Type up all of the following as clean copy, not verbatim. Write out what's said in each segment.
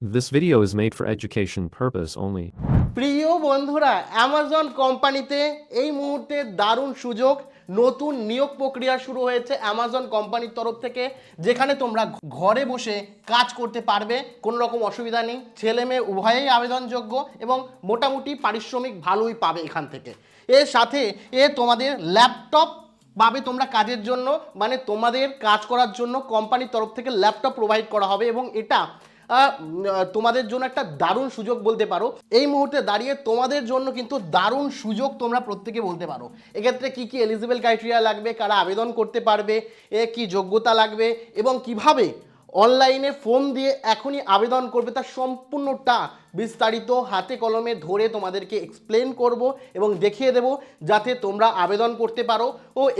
This video is made for education purpose only. প্রিয় বন্ধুরা, Amazon কোম্পানিতে এই মুহূর্তে দারুণ সুযোগ, নতুন নিয়োগ প্রক্রিয়া শুরু হয়েছে অ্যামাজন কোম্পানির তরফ থেকে, যেখানে তোমরা ঘরে বসে কাজ করতে পারবে, কোনো রকম অসুবিধা নেই। ছেলে মেয়ে উভয়েই আবেদনযোগ্য এবং মোটামুটি পারিশ্রমিক ভালোই পাবে এখান থেকে। এর সাথে তোমাদের ল্যাপটপ পাবে তোমরা কাজের জন্য, মানে তোমাদের কাজ করার জন্য কোম্পানির তরফ থেকে ল্যাপটপ প্রোভাইড করা হবে এবং এটা তোমাদের জন্য একটা দারুণ সুযোগ বলতে পারো। এই মুহূর্তে দাঁড়িয়ে তোমাদের জন্য কিন্তু দারুণ সুযোগ তোমরা প্রত্যেকে বলতে পারো। এক্ষেত্রে কি কি এলিজিবল ক্রাইটেরিয়া লাগবে, কারা আবেদন করতে পারবে, কি যোগ্যতা লাগবে এবং কিভাবে অনলাইনে ফোন দিয়ে এখনই আবেদন করবে, তার সম্পূর্ণটা বিস্তারিত হাতে কলমে ধরে তোমাদেরকে এক্সপ্লেন করব এবং দেখিয়ে দেব, যাতে তোমরা আবেদন করতে পারো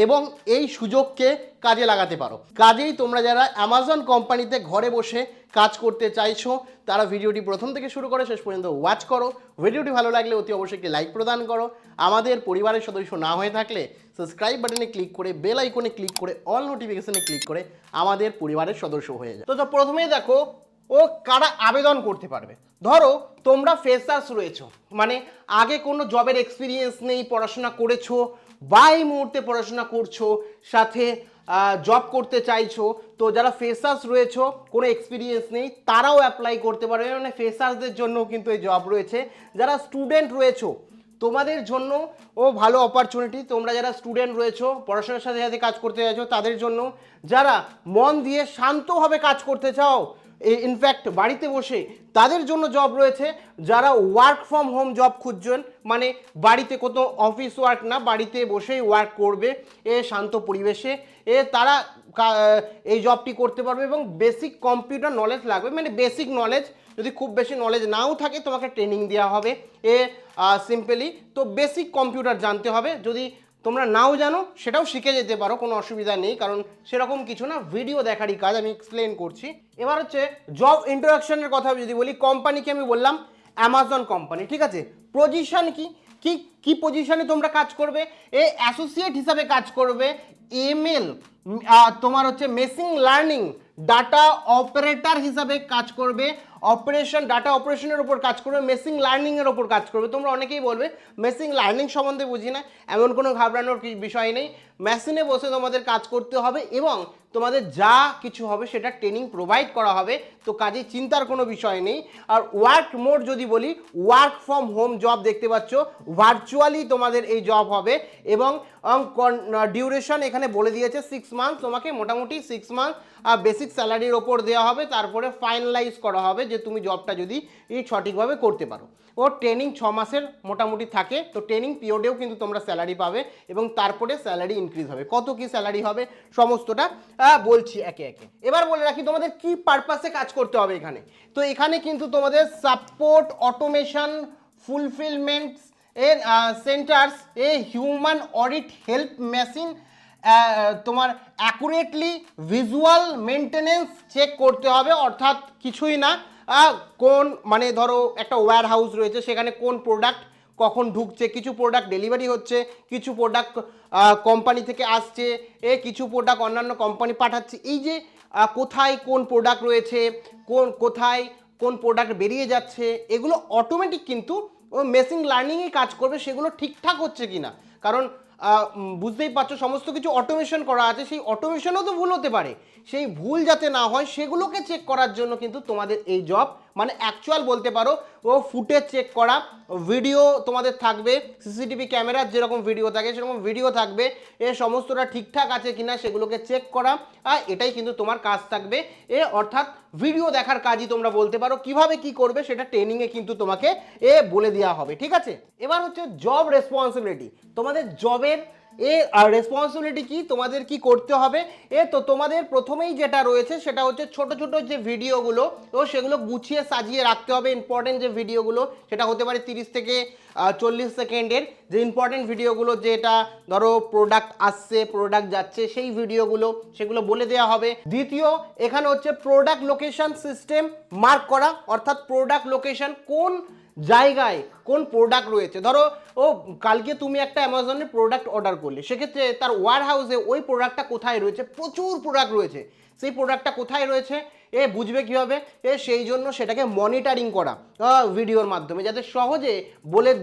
এবং এই সুযোগকে কাজে লাগাতে পারো। কাজেই তোমরা যারা অ্যামাজন কোম্পানিতে ঘরে বসে কাজ করতে চাইছো, তারা ভিডিওটি প্রথম থেকে শুরু করে শেষ পর্যন্ত ওয়াচ করো। ভিডিওটি ভালো লাগলে অতি অবশ্যই একটি লাইক প্রদান করো। আমাদের পরিবারের সদস্য না হয়ে থাকলে সাবস্ক্রাইব বাটনে ক্লিক করে বেল আইকনে ক্লিক করে অল নোটিফিকেশনে ক্লিক করে আমাদের পরিবারের সদস্য হয়ে যায়। তো প্রথমেই দেখো কারা আবেদন করতে পারবে। ধরো তোমরা ফ্রেশার্স রয়েছো, মানে আগে কোনো জবের এক্সপিরিয়েন্স নেই, পড়াশোনা করেছো বা এই মুহূর্তে পড়াশোনা করছো, সাথে জব করতে চাইছো, তো যারা ফ্রেশার্স রয়েছো কোনো এক্সপিরিয়েন্স নেই তারাও অ্যাপ্লাই করতে পারবে, মানে ফ্রেশার্সদের জন্য কিন্তু এই জব রয়েছে। যারা স্টুডেন্ট রয়েছো তোমাদের জন্য ভালো অপরচুনিটি, তোমরা যারা স্টুডেন্ট রয়েছো পড়াশোনার সাথে সাথে কাজ করতে চাইছো তাদের জন্য, যারা মন দিয়ে শান্তভাবে কাজ করতে চাও ইনফ্যাক্ট বাড়িতে বসে, তাদের জন্য জব রয়েছে। যারা ওয়ার্ক ফ্রম হোম জব খুঁজছেন, মানে বাড়িতে কোনো অফিস ওয়ার্ক না, বাড়িতে বসেই ওয়ার্ক করবে শান্ত পরিবেশে, তারা এই জবটি করতে পারবে এবং বেসিক কম্পিউটার নলেজ লাগবে, মানে বেসিক নলেজ। যদি খুব বেশি নলেজ নাও থাকে তোমাকে ট্রেনিং দেওয়া হবে সিম্পলি, তো বেসিক কম্পিউটার জানতে হবে। যদি তোমরা নাও জানো সেটাও শিখে যেতে পারো, কোনো অসুবিধা নেই, কারণ সেরকম কিছু না, ভিডিও দেখারই কাজ, আমি এক্সপ্লেন করছি। এবার হচ্ছে জব ইন্ট্রোডাকশনের কথা যদি বলি, কোম্পানিকে আমি বললাম অ্যামাজন কোম্পানি, ঠিক আছে। পজিশন কি কি কি পজিশনে তোমরা কাজ করবে, অ্যাসোসিয়েট হিসাবে কাজ করবে, এমএল তোমার হচ্ছে মেশিন লার্নিং ডাটা অপারেটর হিসাবে কাজ করবে, অপারেশন ডাটা অপারেশনের উপর কাজ করবে, মেশিন লার্নিংয়ের ওপর কাজ করবে। তোমরা অনেকেই বলবে মেশিন লার্নিং সম্বন্ধে বুঝি না, এমন কোনো ঘাবড়ানোর বিষয় নেই। মেশিনে বসে তোমাদের কাজ করতে হবে এবং তোমাদের যা কিছু হবে সেটা ট্রেনিং প্রোভাইড করা হবে, তো কাজে চিন্তার কোনো বিষয় নেই। আর ওয়ার্ক মোড যদি বলি, ওয়ার্ক ফ্রম হোম জব দেখতে পাচ্ছ, ভার্চুয়ালি তোমাদের এই জব হবে এবং ডিউরেশন এখানে বলে দিয়েছে 6 মান্থ। তোমাকে মোটামুটি 6 মান্থ বেসিক স্যালারির ওপর দেওয়া হবে, তারপরে ফাইনালাইজ করা হবে যে তুমি জবটা যদি সঠিকভাবে করতে পারো। ট্রেনিং 6 মাসের মোটামুটি থাকে, তো ট্রেনিং পিরিয়ডেও কিন্তু তোমরা স্যালারি পাবে এবং তারপরে স্যালারি ইনক্রিজ হবে। কত কি স্যালারি হবে সমস্তটা বলছি একে একে। এবার বলে রাখি তোমাদের কি পারপাসে কাজ করতে হবে এখানে। তো এখানে কিন্তু তোমাদের support automation fulfilments centres human audit help machine, তোমার অ্যাকুরেটলি ভিজুয়াল মেনটেনেন্স চেক করতে হবে। অর্থাৎ কিছুই না, কোন মানে ধরো একটা ওয়্যার হাউস রয়েছে, সেখানে কোন প্রোডাক্ট কখন ঢুকছে, কিছু প্রোডাক্ট ডেলিভারি হচ্ছে, কিছু প্রোডাক্ট কোম্পানি থেকে আসছে, কিছু প্রোডাক্ট অন্যান্য কোম্পানি পাঠাচ্ছে, এই যে কোথায় কোন প্রোডাক্ট রয়েছে, কোথায় কোন প্রোডাক্ট বেরিয়ে যাচ্ছে, এগুলো অটোমেটিক কিন্তু মেশিন লার্নিংয়ে কাজ করবে, সেগুলো ঠিকঠাক হচ্ছে কিনা। কারণ বুঝতেই পারছো সমস্ত কিছু অটোমেশন করা আছে, সেই অটোমেশনও তো ভুল হতে পারে, সেই ভুল যাতে না হয় সেগুলোকে চেক করার জন্য কিন্তু তোমাদের এই জব, মানে অ্যাকচুয়াল বলতে পারো ফুটেজ চেক করা, ভিডিও তোমাদের থাকবে, সিসিটিভি ক্যামেরার যেরকম ভিডিও থাকে সেরকম ভিডিও থাকবে, সমস্তটা ঠিকঠাক আছে কিনা সেগুলোকে চেক করা, এটাই কিন্তু তোমার কাজ থাকবে। অর্থাৎ ভিডিও দেখার কাজই তোমরা বলতে পারো। কিভাবে কি করবে সেটা ট্রেনিংয়ে কিন্তু তোমাকে বলে দেওয়া হবে, ঠিক আছে। এবার হচ্ছে জব রেসপন্সিবিলিটি, তোমাদের জবের রেসপন্সিবিলিটি কি, তোমাদের কি করতে হবে। তো তোমাদের প্রথমেই যেটা রয়েছে সেটা হচ্ছে ছোট ছোট যে ভিডিওগুলো, তো সেগুলো গুছিয়ে সাজিয়ে রাখতে হবে। ইম্পর্টেন্ট যে ভিডিওগুলো, সেটা হতে পারে 30 থেকে 40 সেকেন্ডের যে ইম্পর্টেন্ট ভিডিওগুলো, যেটা ধরো প্রোডাক্ট আসছে প্রোডাক্ট যাচ্ছে সেই ভিডিওগুলো, সেগুলো বলে দেওয়া হবে। দ্বিতীয় এখানে হচ্ছে প্রোডাক্ট লোকেশন সিস্টেম মার্ক করা, অর্থাৎ প্রোডাক্ট লোকেশন কোন জায়গায় কোন প্রোডাক্ট রয়েছে। ধরো কালকে তুমি একটা অ্যামাজনে প্রোডাক্ট অর্ডার করলে, সেক্ষেত্রে তার ওয়্যার হাউসে ওই প্রোডাক্টটা কোথায় রয়েছে, প্রচুর প্রোডাক্ট রয়েছে, সেই প্রোডাক্টটা কোথায় রয়েছে বুঝবে কীভাবে? সেই জন্য সেটাকে মনিটরিং করা ভিডিওর মাধ্যমে, যাতে সহজে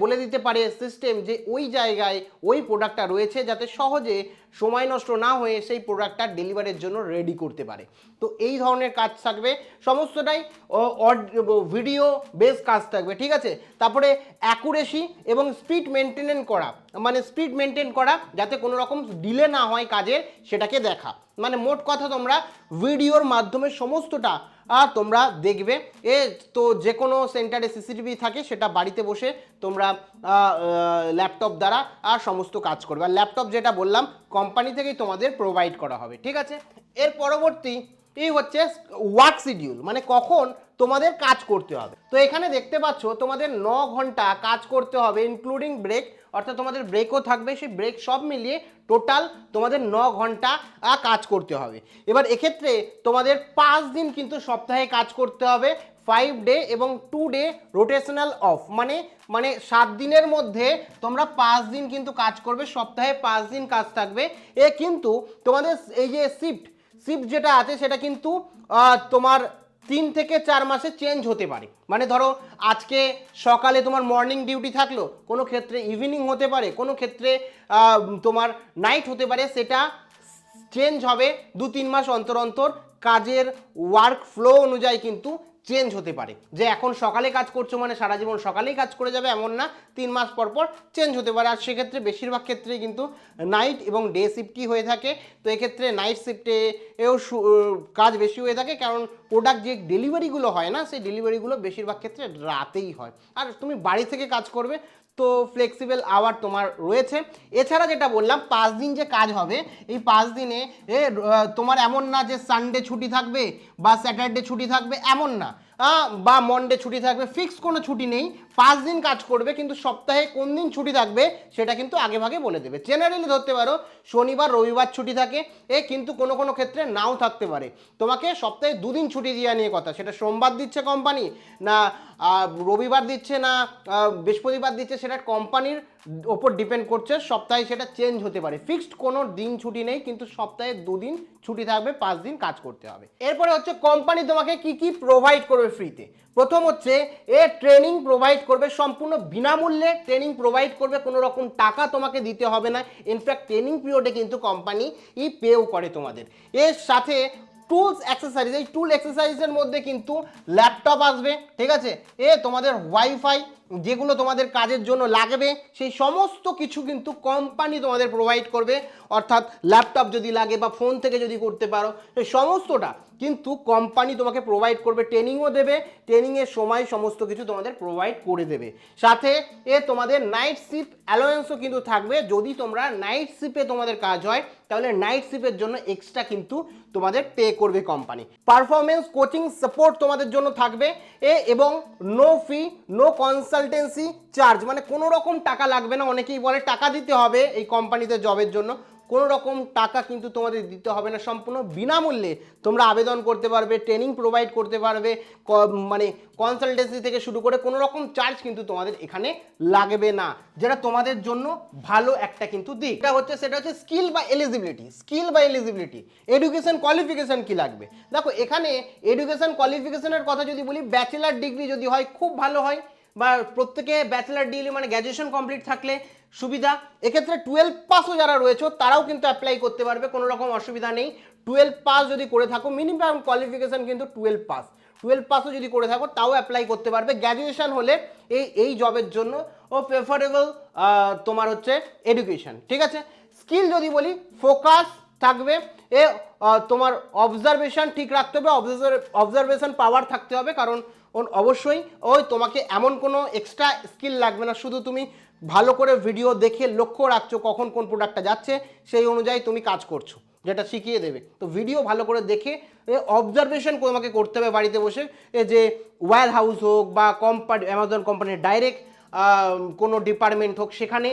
বলে দিতে পারে সিস্টেম যে ওই জায়গায় ওই প্রোডাক্টটা রয়েছে, যাতে সহজে সময় নষ্ট না হয়ে সেই প্রোডাক্টটা ডেলিভারির জন্য রেডি করতে পারে। তো এই ধরনের কাজ থাকবে, সমস্তটাই ভিডিও বেস কাজ থাকবে, ঠিক আছে। তারপরে অ্যাকুরেসি এবং স্পিড মেনটেন করা, মানে স্পিড মেনটেন করা যাতে কোনো রকম ডিলে না হয় কাজের, সেটাকে দেখা। মানে মোট কথা তোমরা ভিডিওর মাধ্যমে সমস্তটা তোমরা দেখবে। তো যে কোনো সেন্টারে সিসিটিভি থাকে, সেটা বাড়িতে বসে তোমরা ল্যাপটপ দ্বারা সমস্ত কাজ করবে। আর ল্যাপটপ যেটা বললাম কোম্পানি থেকেই তোমাদের প্রোভাইড করা হবে, ঠিক আছে। এর পরবর্তী এই হচ্ছে ওয়ার্ক শিডিউল, মানে কখন তোমাদের কাজ করতে হবে। তো এখানে দেখতে পাচ্ছ তোমাদের 9 ঘন্টা কাজ করতে হবে ইনক্লুডিং ব্রেক, অর্থাৎ তোমাদের ব্রেকও থাকবে, সেই ব্রেক সব মিলিয়ে টোটাল তোমাদের 9 ঘন্টা কাজ করতে হবে। এবার এক্ষেত্রে তোমাদের 5 দিন কিন্তু সপ্তাহে কাজ করতে হবে, 5 ডে এবং 2 ডে রোটেশনাল অফ, মানে 7 দিনের মধ্যে তোমরা 5 দিন কিন্তু কাজ করবে, সপ্তাহে 5 দিন কাজ থাকবে। কিন্তু তোমাদের এই যে শিফট যেটা আছে সেটা কিন্তু তোমার 3 থেকে 4 মাসে চেঞ্জ হতে পারে। মানে ধরো আজকে সকালে তোমার মর্নিং ডিউটি থাকলো, কোনো ক্ষেত্রে ইভিনিং হতে পারে, কোনো ক্ষেত্রে তোমার নাইট হতে পারে, সেটা চেঞ্জ হবে 2-3 মাস অন্তর অন্তর, কাজের ওয়ার্ক ফ্লো অনুযায়ী কিন্তু চেঞ্জ হতে পারে। যে এখন সকালে কাজ করছো মানে সারা জীবন সকালেই কাজ করে যাবে এমন না, 3 মাস পর পর চেঞ্জ হতে পারে। আর সেক্ষেত্রে বেশিরভাগ ক্ষেত্রেই কিন্তু নাইট এবং ডে শিফটই হয়ে থাকে। তো এক্ষেত্রে নাইট শিফটে কাজ বেশি হয়ে থাকে, কারণ প্রোডাক্ট যে ডেলিভারিগুলো হয় না, সেই ডেলিভারিগুলো বেশিরভাগ ক্ষেত্রে রাতেই হয়। আর তুমি বাড়ি থেকে কাজ করবে, তো ফ্লেক্সিবল আওয়ার তোমার রয়েছে। এছাড়া যেটা বললাম 5 দিন যে কাজ হবে, এই 5 দিনে তোমার এমন না যে সানডে ছুটি থাকবে বা স্যাটারডে ছুটি থাকবে, এমন না, বা মনডে ছুটি থাকবে, ফিক্সড কোনো ছুটি নেই। 5 দিন কাজ করবে, কিন্তু সপ্তাহে কোন দিন ছুটি থাকবে সেটা কিন্তু আগে ভাগে বলে দেবে। জেনারেলি ধরতে পারো শনিবার রবিবার ছুটি থাকে, কিন্তু কোনো কোনো ক্ষেত্রে নাও থাকতে পারে। তোমাকে সপ্তাহে 2 দিন ছুটি দেওয়া নিয়ে কথা, সেটা সোমবার দিচ্ছে কোম্পানি না রবিবার দিচ্ছে না বৃহস্পতিবার দিচ্ছে, সেটা কোম্পানির ওপর ডিপেন্ড করছে। সপ্তাহে সেটা চেঞ্জ হতে পারে, ফিক্সড কোনো দিন ছুটি নেই, কিন্তু সপ্তাহে 2 দিন ছুটি থাকবে, 5 দিন কাজ করতে হবে। এরপরে হচ্ছে কোম্পানি তোমাকে কি কি প্রোভাইড করবে ফ্রিতে। প্রথম হচ্ছে ট্রেনিং প্রোভাইড করবে, সম্পূর্ণ বিনামূল্যে ট্রেনিং প্রোভাইড করবে, কোনো রকম টাকা তোমাকে দিতে হবে না। ইনফ্যাক্ট ট্রেনিং পিরিয়ডে কিন্তু কোম্পানি পেও করে তোমাদের। এর সাথে টুলস অ্যাক্সেসরিজ, এই টুল অ্যাক্সেসরিজের মধ্যে কিন্তু ল্যাপটপ আসবে, ঠিক আছে। তোমাদের ওয়াইফাই যেগুলো তোমাদের কাজের জন্য লাগবে, সেই সমস্ত কিছু কিন্তু কোম্পানি তোমাদের প্রোভাইড করবে। অর্থাৎ ল্যাপটপ যদি লাগে বা ফোন থেকে যদি করতে পারো, সেই সমস্তটা কিন্তু কোম্পানি তোমাকে প্রোভাইড করবে। ট্রেনিংও দেবে, ট্রেনিংয়ের সময় সমস্ত কিছু তোমাদের প্রোভাইড করে দেবে। সাথে তোমাদের নাইট শিফট অ্যালাওয়েন্সও কিন্তু থাকবে। যদি তোমরা নাইট শিফটে তোমাদের কাজ হয়, তাহলে নাইট শিফটের জন্য এক্সট্রা কিন্তু তোমাদের পে করবে কোম্পানি। পারফরমেন্স কোচিং সাপোর্ট তোমাদের জন্য থাকবে, এবং no fee no consultancy charge, মানে কোনো রকম টাকা লাগবে না। অনেকেই বলে টাকা দিতে হবে এই কোম্পানিতে জবের জন্য, কোনো রকম টাকা কিন্তু তোমাদের দিতে হবে না, সম্পূর্ণ বিনামূল্যে তোমরা আবেদন করতে পারবে, ট্রেনিং প্রোভাইড করতে পারবে, মানে কনসালটেন্সি থেকে শুরু করে কোনো রকম চার্জ কিন্তু তোমাদের এখানে লাগবে না, যেটা তোমাদের জন্য ভালো একটা কিন্তু দিক। সেটা হচ্ছে স্কিল বা এলিজিবিলিটি। এডুকেশন কোয়ালিফিকেশন কি লাগবে? দেখো এখানে এডুকেশন কোয়ালিফিকেশনের কথা যদি বলি, ব্যাচেলার ডিগ্রি যদি হয় খুব ভালো হয়, বা প্রত্যেকে ব্যাচেলার ডিগ্রি মানে গ্র্যাজুয়েশন কমপ্লিট থাকলে সুবিধা। এক্ষেত্রে 12 পাসও যারা রয়েছে তারাও কিন্তু অ্যাপ্লাই করতে পারবে, কোনো রকম অসুবিধা নেই। 12 পাস যদি করে থাকো, মিনিমাম কোয়ালিফিকেশন কিন্তু 12 পাস, 12 পাসও যদি করে থাকো তাও অ্যাপ্লাই করতে পারবে। গ্র্যাজুয়েশন হলে এই জবের জন্য প্রেফারেবল তোমার হচ্ছে এডুকেশন, ঠিক আছে। স্কিল যদি বলি, ফোকাস থাকবে, তোমার অবজারভেশন ঠিক রাখতে হবে, অবজারভেশন পাওয়ার থাকতে হবে, কারণ অবশ্যই তোমাকে এমন কোনো এক্সট্রা স্কিল লাগবে না, শুধু তুমি ভালো করে ভিডিও দেখে লক্ষ্য রাখছো কখন কোন প্রোডাক্টটা যাচ্ছে, সেই অনুযায়ী তুমি কাজ করছো, যেটা শিখিয়ে দেবে। তো ভিডিও ভালো করে দেখে অবজারভেশন তোমাকে করতে হবে বাড়িতে বসে, যে ওয়্যার হাউস হোক বা অ্যামাজন কোম্পানির ডাইরেক্ট কোনো ডিপার্টমেন্ট হোক, সেখানে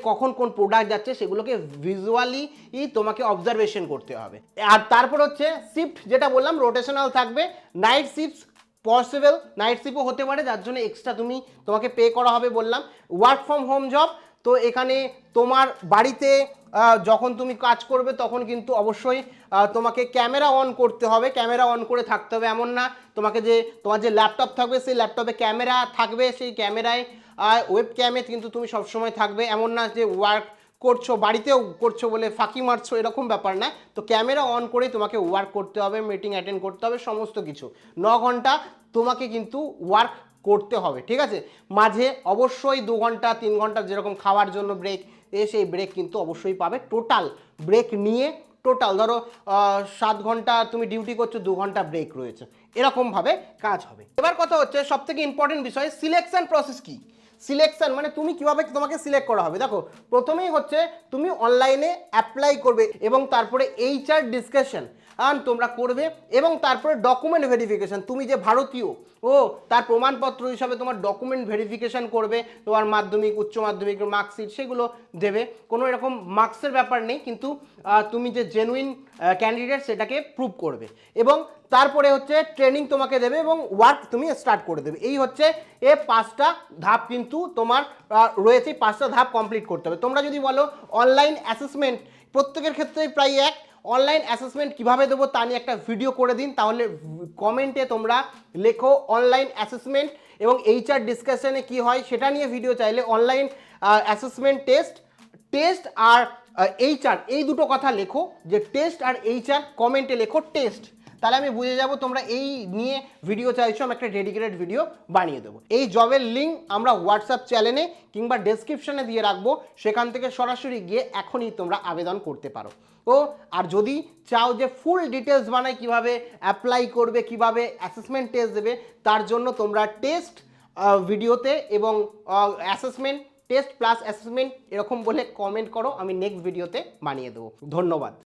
কখন কোন প্রোডাক্ট যাচ্ছে সেগুলোকে ভিজুয়ালি তোমাকে অবজারভেশন করতে হবে। আর তারপর হচ্ছে শিফট, যেটা বললাম রোটেশনাল থাকবে। নাইট শিফট পসিবল, নাইট শিফটও হতে পারে, যার জন্য এক্সট্রা তোমাকে পে করা হবে বললাম। ওয়ার্ক ফ্রম হোম জব, তো এখানে তোমার বাড়িতে যখন তুমি কাজ করবে তখন কিন্তু অবশ্যই তোমাকে ক্যামেরা অন করতে হবে, ক্যামেরা অন করে থাকতে হবে। এমন না তোমাকে যে তোমার যে ল্যাপটপ থাকবে সেই ল্যাপটপে ক্যামেরা থাকবে, সেই ক্যামেরায় ওয়েব ক্যামে কিন্তু তুমি সবসময় থাকবে। এমন না যে ওয়ার্ক করছো বাড়িতেও করছো বলে ফাঁকি মারছো, এরকম ব্যাপার না। তো ক্যামেরা অন করেই তোমাকে ওয়ার্ক করতে হবে, মিটিং অ্যাটেন্ড করতে হবে, সমস্ত কিছু 9 ঘন্টা তোমাকে কিন্তু ওয়ার্ক করতে হবে, ঠিক আছে। মাঝে অবশ্যই 2 ঘন্টা 3 ঘন্টা যেরকম খাওয়ার জন্য ব্রেক, সেই ব্রেক কিন্তু অবশ্যই পাবে। টোটাল ব্রেক নিয়ে টোটাল ধরো 7 ঘন্টা তুমি ডিউটি করছো, 2 ঘন্টা ব্রেক রয়েছে, এরকমভাবে কাজ হবে। এবার কথা হচ্ছে সবথেকে ইম্পর্টেন্ট বিষয়, সিলেকশন প্রসেস কি। সিলেকশন মানে তুমি কিভাবে তোমাকে সিলেক্ট করা হবে। দেখো প্রথমেই হচ্ছে তুমি অনলাইনে অ্যাপ্লাই করবে এবং তারপরে এইচআর ডিসকাশন তোমরা করবে এবং তারপরে ডকুমেন্ট ভেরিফিকেশন, তুমি যে ভারতীয় তার প্রমাণপত্র হিসাবে তোমার ডকুমেন্ট ভেরিফিকেশন করবে, তোমার মাধ্যমিক উচ্চ মাধ্যমিক মার্কশিট সেগুলো দেবে। কোনো এরকম মার্কসের ব্যাপার নেই, কিন্তু তুমি যে জেনুইন ক্যান্ডিডেট সেটাকে প্রুভ করবে এবং তারপরে হচ্ছে ট্রেনিং তোমাকে দেবে এবং ওয়ার্ক তুমি স্টার্ট করে দেবে। এই হচ্ছে 5টা ধাপ কিন্তু তোমার রয়েছে, 5টা ধাপ কমপ্লিট করতে হবে। তোমরা যদি বলো অনলাইন অ্যাসেসমেন্ট প্রত্যেকের ক্ষেত্রেই প্রায় এক, অনলাইন অ্যাসেসমেন্ট কীভাবে দেবো তা নিয়ে একটা ভিডিও করে দিন, তাহলে কমেন্টে তোমরা লেখো অনলাইন অ্যাসেসমেন্ট এবং এইচআর ডিসকাশনে কি হয় সেটা নিয়ে ভিডিও চাইলে অনলাইন অ্যাসেসমেন্ট টেস্ট আর এইচআর এই দুটো কথা লেখো, যে টেস্ট আর এইচআর কমেন্টে লেখো টেস্ট, তাহলে আমি বুঝে যাব তোমরা এই নিয়ে ভিডিও চাইছো, আমি একটা ডেডিকেটেড ভিডিও বানিয়ে দেবো। এই জবের লিঙ্ক আমরা হোয়াটসঅ্যাপ চ্যানেলে কিংবা ডেসক্রিপশনে দিয়ে রাখবো, সেখান থেকে সরাসরি গিয়ে এখনই তোমরা আবেদন করতে পারো। আর যদি চাও যে ফুল ডিটেলস বানাই কিভাবে অ্যাপ্লাই করবে, কিভাবে অ্যাসেসমেন্ট টেস্ট দেবে, তার জন্য তোমরা টেস্ট ভিডিওতে এবং অ্যাসেসমেন্ট টেস্ট প্লাস অ্যাসেসমেন্ট এরকম বলে কমেন্ট করো, আমি নেক্সট ভিডিওতে বানিয়ে দেবো। ধন্যবাদ।